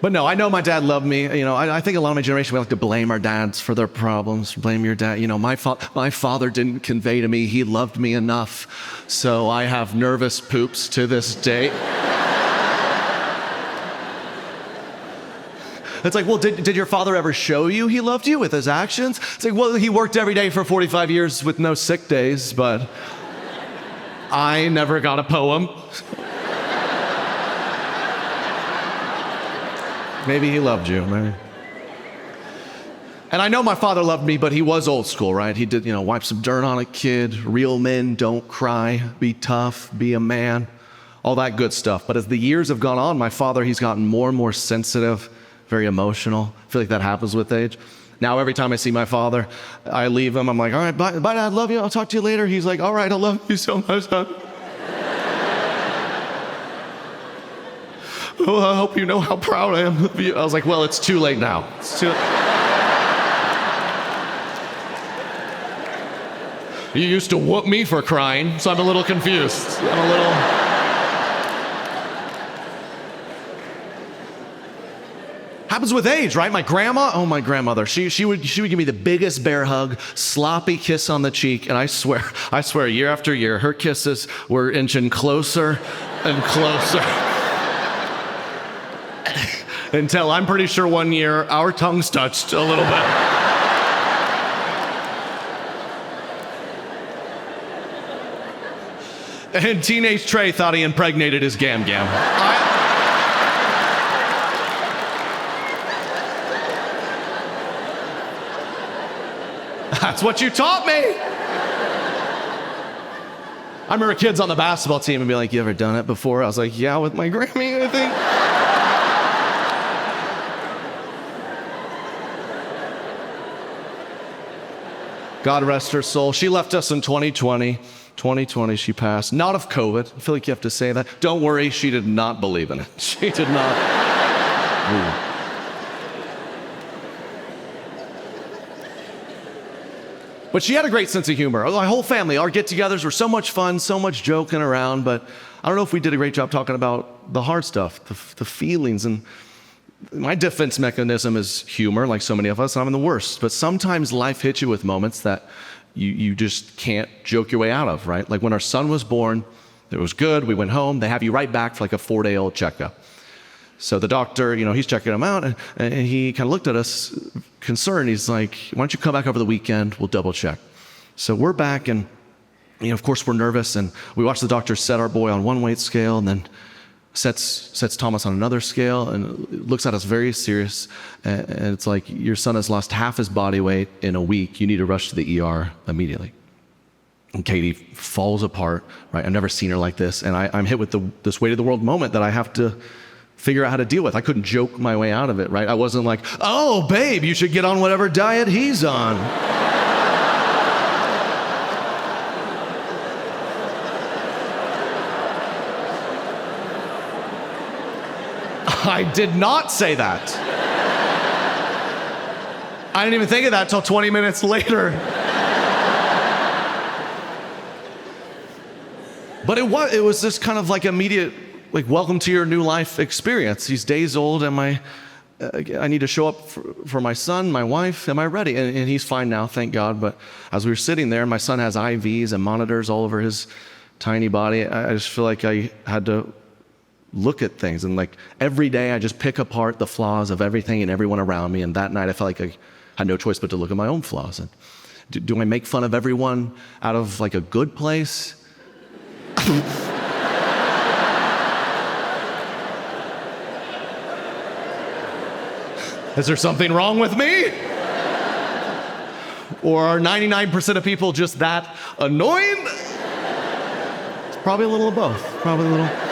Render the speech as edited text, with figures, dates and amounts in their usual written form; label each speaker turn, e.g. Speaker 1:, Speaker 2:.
Speaker 1: But no, I know my dad loved me. You know, I think a lot of my generation, we like to blame our dads for their problems. Blame your dad. You know, my father didn't convey to me he loved me enough. So I have nervous poops to this day. It's like, well, did your father ever show you he loved you with his actions? It's like, well, he worked every day for 45 years with no sick days, but I never got a poem. Maybe he loved you, maybe. And I know my father loved me, but he was old school, right? He did, wipe some dirt on a kid, real men don't cry, be tough, be a man, all that good stuff. But as the years have gone on, my father, he's gotten more and more sensitive, very emotional. I feel like that happens with age. Now, every time I see my father, I leave him. I'm like, all right, bye, Dad, love you. I'll talk to you later. He's like, all right, I love you so much, son. Oh, I hope you know how proud I am of you. I was like, well, it's too late now. It's too You used to whoop me for crying, so I'm a little confused. Happens with age, right? My grandmother, she would give me the biggest bear hug, sloppy kiss on the cheek, and I swear, year after year, her kisses were inching closer and closer. Until I'm pretty sure one year our tongues touched a little bit. And teenage Trey thought he impregnated his Gam Gam. That's what you taught me. I remember kids on the basketball team would be like, you ever done it before? I was like, yeah, with my Grammy, I think. God rest her soul. She left us in 2020. 2020, she passed. Not of COVID. I feel like you have to say that. Don't worry, she did not believe in it. She did not. But she had a great sense of humor. My whole family, our get-togethers were so much fun, so much joking around, but I don't know if we did a great job talking about the hard stuff, the feelings. And my defense mechanism is humor, like so many of us, and I'm the worst. But sometimes life hits you with moments that you just can't joke your way out of, right? Like when our son was born, it was good, we went home, they have you right back for like a 4-day-old checkup. So the doctor, he's checking him out, and he kind of looked at us concerned. He's like, why don't you come back over the weekend, we'll double check. So we're back, and of course we're nervous, and we watch the doctor set our boy on one weight scale, and then sets Thomas on another scale, and looks at us very serious, and it's like, your son has lost half his body weight in a week, you need to rush to the ER immediately. And Katie falls apart, right? I've never seen her like this, and I'm hit with this weight of the world moment that I have to figure out how to deal with. I couldn't joke my way out of it, right? I wasn't like, oh, babe, you should get on whatever diet he's on. I did not say that. I didn't even think of that till 20 minutes later. But it was this kind of like immediate, like, welcome to your new life experience. He's days old, I need to show up for my son, my wife, am I ready? And he's fine now, thank God. But as we were sitting there, my son has IVs and monitors all over his tiny body. I just feel like I had to look at things, and like every day I just pick apart the flaws of everything and everyone around me, and that night I felt like I had no choice but to look at my own flaws. And do I make fun of everyone out of like a good place? Is there something wrong with me? Or are 99% of people just that annoying? It's probably a little of both. Probably a little.